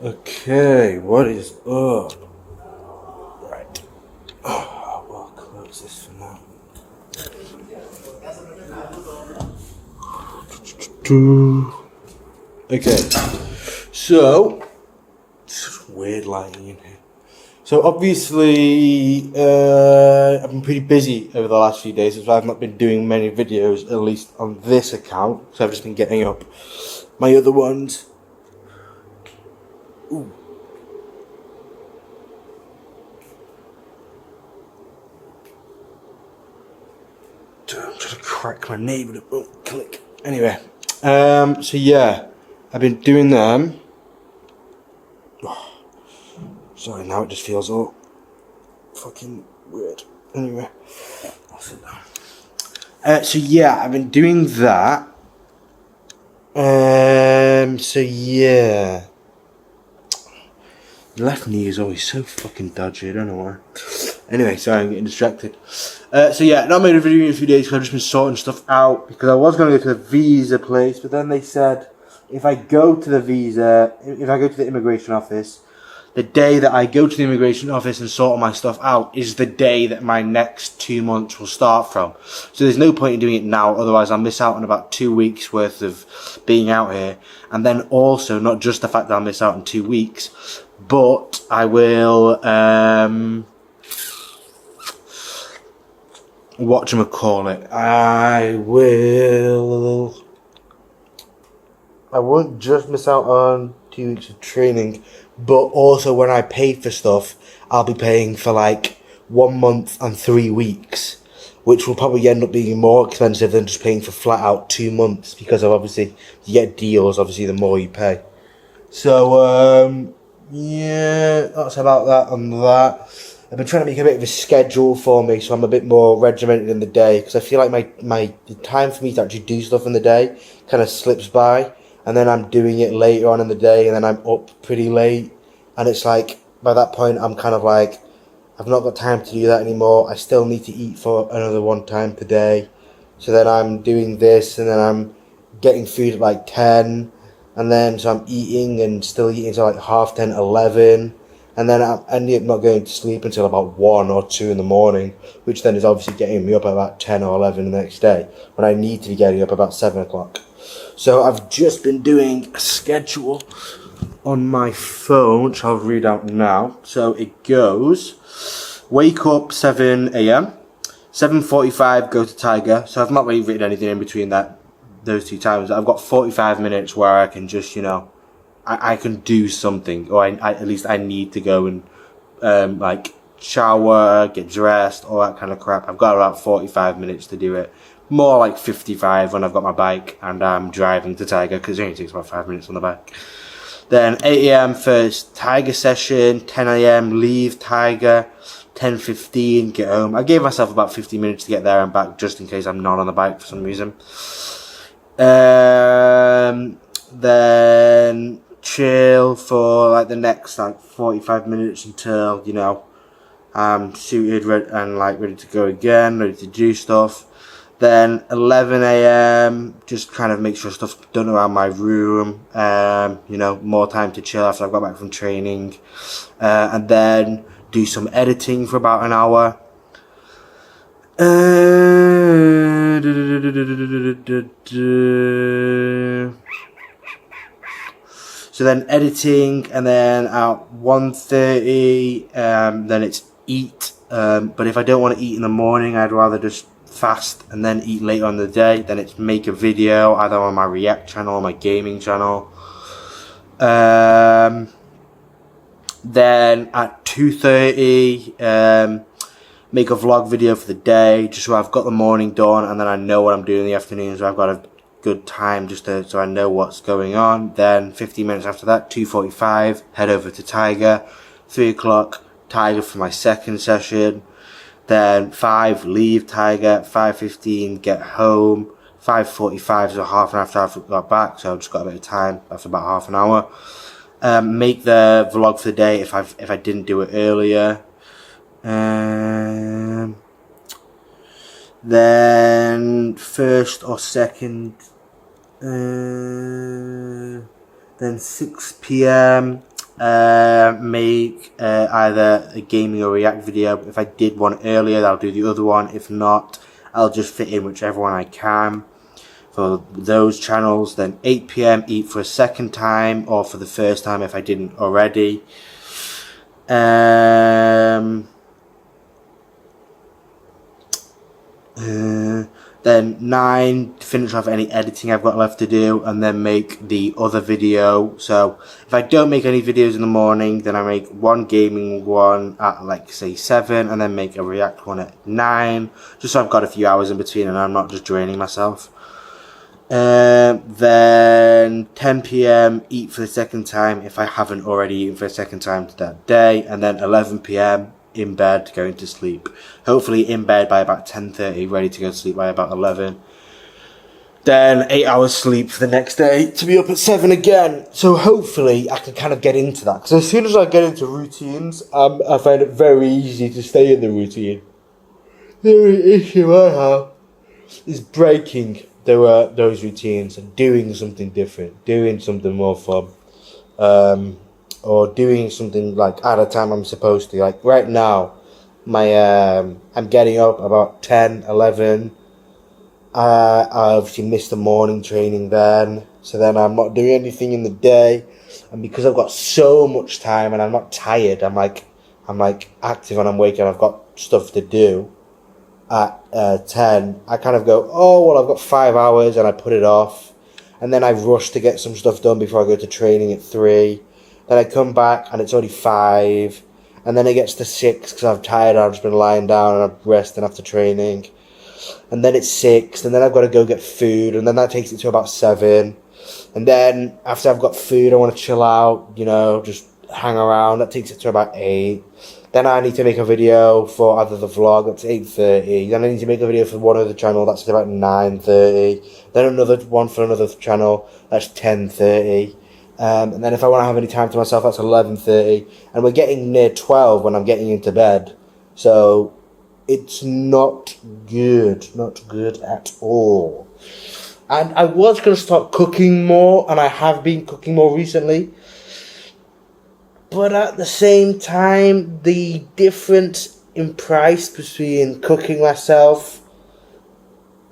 Okay, what is up? Right. Oh, we'll close this for now. Okay, so it's weird lighting in here. So obviously, I've been pretty busy over the last few days, so I've not been doing many videos, at least on this account. So I've just been getting up my other ones. Ooh. I'm trying to crack my knee, but it won't click. Anyway, so yeah, I've been doing them. Oh, sorry, now it just feels all fucking weird. Anyway, I'll sit down. So yeah, I've been doing that. So yeah, the left knee is always so fucking dodgy. I don't know why. Anyway, sorry, I'm getting distracted. So yeah, not made a video in a few days because I've just been sorting stuff out because I was going to go to the visa place, but then they said if I go to the immigration office, the day that I go to the immigration office and sort all my stuff out is the day that my next 2 months will start from. So there's no point in doing it now, otherwise I'll miss out on about 2 weeks worth of being out here. And then also, not just the fact that I'll miss out on 2 weeks, but I will, whatchamacallit, I won't just miss out on 2 weeks of training, but also when I pay for stuff, I'll be paying for like 1 month and 3 weeks, which will probably end up being more expensive than just paying for flat out 2 months, because of obviously, you get deals, obviously the more you pay. So, yeah, that's about that on that. I've been trying to make a bit of a schedule for me, so I'm a bit more regimented in the day, because I feel like the time for me to actually do stuff in the day kind of slips by, and then I'm doing it later on in the day, and then I'm up pretty late, and it's like, by that point, I'm kind of like, I've not got time to do that anymore. I still need to eat for another 1 time per day, so then I'm doing this, and then I'm getting food at like 10, and then so I'm eating and still eating until like 10:30, 11, and then I end up not going to sleep until about 1 or 2 in the morning, which then is obviously getting me up at about 10 or 11 the next day, when I need to be getting up about 7 o'clock. So I've just been doing a schedule on my phone, which I'll read out now. So it goes, wake up 7 a.m, 7:45 go to Tiger. So I've not really written anything in between those 2 times. I've got 45 minutes where I can just, I can do something, or at least I need to go and like shower, get dressed, all that kind of crap. I've got about 45 minutes to do it. More like 55 when I've got my bike and I'm driving to Tiger, because it only takes about 5 minutes on the bike. Then 8 a.m. first Tiger session, 10 a.m. leave Tiger, 10:15 get home. I gave myself about 50 minutes to get there and back, just in case I'm not on the bike for some reason. Then chill for like the next like 45 minutes until, I'm suited and like ready to go again, ready to do stuff. Then 11 a.m, just kind of make sure stuff's done around my room, more time to chill after I've got back from training, and then do some editing for about an hour. So then editing, and then at 1:30, then it's eat, but if I don't want to eat in the morning, I'd rather just fast and then eat later on in the day. Then it's make a video either on my React channel or my gaming channel. Then at 2:30, make a vlog video for the day, just so I've got the morning done, and then I know what I'm doing in the afternoon, so I've got a good time so I know what's going on. Then 15 minutes after that, 2:45, head over to Tiger. 3 o'clock, Tiger for my second session. Then 5, leave Tiger. 5:15, get home. 5:45, so half an hour after I've got back, so I've just got a bit of time, after about half an hour. Make the vlog for the day if I didn't do it earlier. Then first or second, then 6 p.m, make either a gaming or react video. If I did one earlier, I'll do the other one. If not, I'll just fit in whichever one I can for those channels. Then 8 PM, eat for a second time, or for the first time if I didn't already. Then 9, finish off any editing I've got left to do, and then make the other video. So if I don't make any videos in the morning, then I make one gaming one at like say 7, and then make a react one at 9, just so I've got a few hours in between and I'm not just draining myself. Then 10 PM, eat for the second time if I haven't already eaten for a second time that day, and then 11 PM, in bed, going to sleep. Hopefully in bed by about 10:30, ready to go to sleep by about 11. Then 8 hours sleep for the next day to be up at 7 again. So hopefully I can kind of get into that, because as soon as I get into routines, I find it very easy to stay in the routine. The only issue I have is breaking those routines and doing something different, doing something more fun. Or doing something like at a time I'm supposed to. Like right now, I'm getting up about 10, 11. I obviously missed the morning training then, so then I'm not doing anything in the day. And because I've got so much time and I'm not tired, I'm like active and I'm waking. I've got stuff to do at 10. I kind of go, oh well, I've got 5 hours, and I put it off, and then I rush to get some stuff done before I go to training at 3. Then I come back and it's already 5, and then it gets to 6 because I'm tired. I've just been lying down and I'm resting after training, and then it's 6, and then I've got to go get food, and then that takes it to about 7, and then after I've got food I want to chill out, just hang around. That takes it to about 8. Then I need to make a video for either the vlog, that's 8:30. Then I need to make a video for one other channel, that's about 9:30. Then another one for another channel, that's 10:30. And then if I want to have any time to myself, that's 11:30. And we're getting near 12 when I'm getting into bed. So it's not good at all. And I was going to start cooking more, and I have been cooking more recently. But at the same time, the difference in price between cooking myself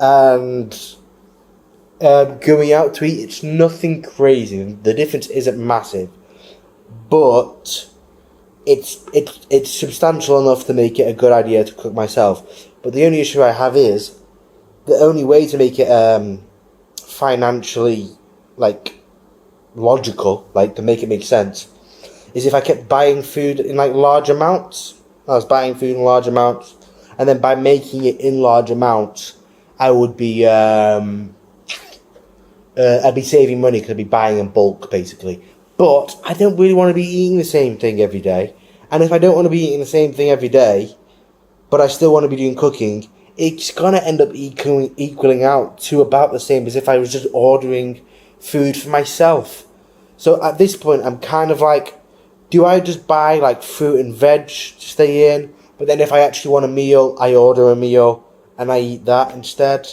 and going out to eat, it's nothing crazy. The difference isn't massive, but it's substantial enough to make it a good idea to cook myself. But the only issue I have is the only way to make it financially logical, to make it make sense, is if I kept buying food in large amounts. I was buying food in large amounts, and then by making it in large amounts, I would be I'd be saving money because I'd be buying in bulk basically. But I don't really want to be eating the same thing every day, and if I don't want to be eating the same thing every day, but I still want to be doing cooking, it's gonna end up equaling out to about the same as if I was just ordering food for myself. So at this point, I'm kind of do I just buy fruit and veg to stay in, but then if I actually want a meal, I order a meal and I eat that instead?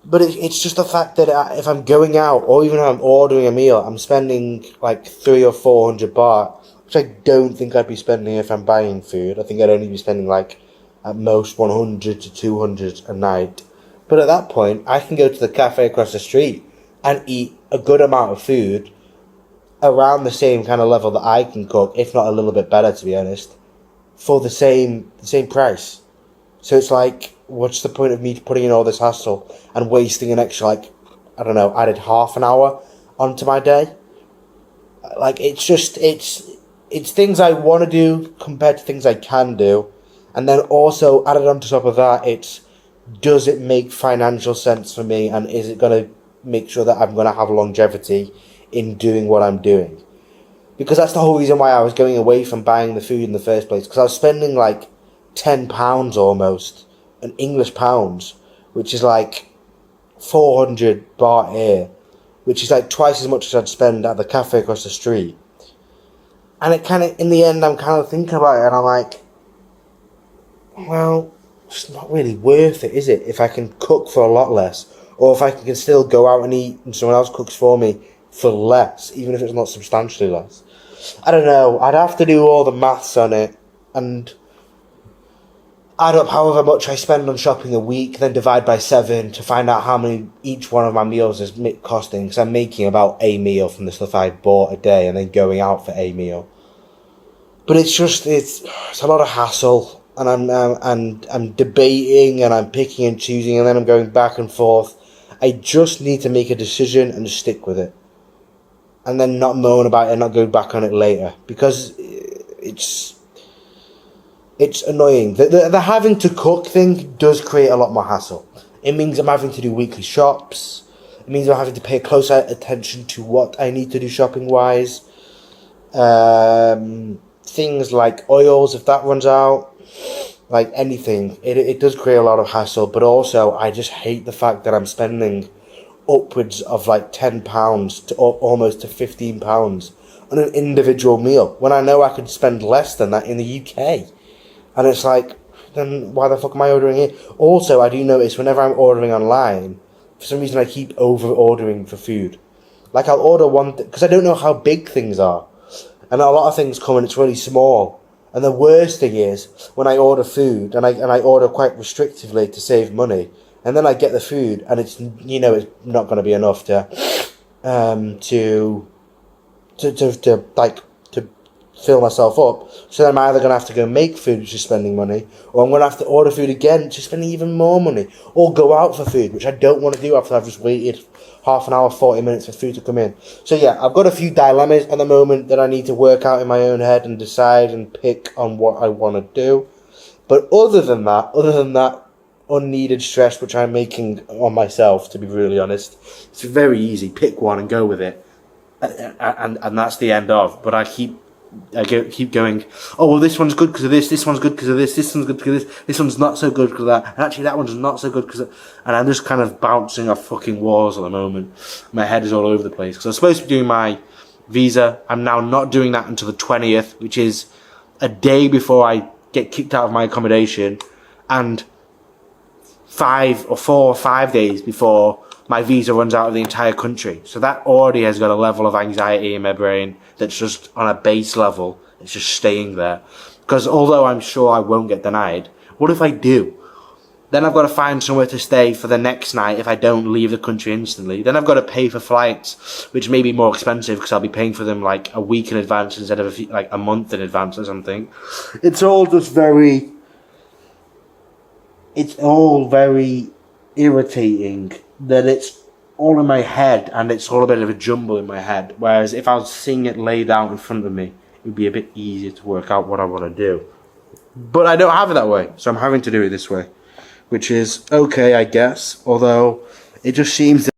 But it's just the fact that if I'm going out, or even if I'm ordering a meal, I'm spending 300 or 400 baht, which I don't think I'd be spending if I'm buying food. I think I'd only be spending at most 100 to 200 a night. But at that point, I can go to the cafe across the street and eat a good amount of food around the same kind of level that I can cook, if not a little bit better, to be honest, for the same price. So it's what's the point of me putting in all this hassle and wasting an extra, added half an hour onto my day? It's things I want to do compared to things I can do. And then also, added on top of that, does it make financial sense for me, and is it going to make sure that I'm going to have longevity in doing what I'm doing? Because that's the whole reason why I was going away from buying the food in the first place, because I was spending £10 almost, in English pounds, which is 400 baht here, which is twice as much as I'd spend at the cafe across the street. And it kind of, in the end, I'm kind of thinking about it, and I'm well, it's not really worth it, is it? If I can cook for a lot less, or if I can still go out and eat and someone else cooks for me for less, even if it's not substantially less. I don't know. I'd have to do all the maths on it and add up however much I spend on shopping a week, then divide by 7 to find out how many each one of my meals is costing. Because I'm making about a meal from the stuff I bought a day and then going out for a meal. But it's a lot of hassle, and I'm debating and I'm picking and choosing, and then I'm going back and forth. I just need to make a decision and just stick with it, and then not moan about it and not go back on it later, because it's annoying. The having to cook thing does create a lot more hassle. It means I'm having to do weekly shops. It means I'm having to pay closer attention to what I need to do shopping wise. Things like oils, if that runs out, like anything, it does create a lot of hassle. But also, I just hate the fact that I'm spending upwards of like £10 to almost to £15 on an individual meal, when I know I could spend less than that in the UK. And it's like, then why the fuck am I ordering it? Also, I do notice whenever I'm ordering online, for some reason I keep over ordering for food. Like, I'll order one because I don't know how big things are. And a lot of things come and it's really small. And the worst thing is when I order food and I order quite restrictively to save money, and then I get the food and it's it's not going to be enough to fill myself up. So then I'm either going to have to go make food, which is spending money, or I'm going to have to order food again, which is spending even more money, or go out for food, which I don't want to do after I've just waited half an hour, 40 minutes for food to come in. So yeah, I've got a few dilemmas at the moment that I need to work out in my own head and decide and pick on what I want to do. But other than that unneeded stress which I'm making on myself, to be really honest, it's very easy. Pick one and go with it, and that's the end of. But I keep going, oh well, this one's good because of this one's good because of this one's good because of this one's not so good because of that, and actually that one's not so good because of, and I'm just kind of bouncing off fucking walls at the moment. My head is all over the place because I'm supposed to be doing my visa. I'm now not doing that until the 20th, which is a day before I get kicked out of my accommodation, and 4 or 5 days before my visa runs out of the entire country. So that already has got a level of anxiety in my brain that's just on a base level. It's just staying there. Because although I'm sure I won't get denied, what if I do? Then I've got to find somewhere to stay for the next night if I don't leave the country instantly. Then I've got to pay for flights, which may be more expensive because I'll be paying for them like a week in advance instead of like a month in advance or something. It's all very irritating that it's all in my head and it's all a bit of a jumble in my head. Whereas if I was seeing it laid out in front of me, it would be a bit easier to work out what I want to do. But I don't have it that way, so I'm having to do it this way, which is okay, I guess. Although it just seems that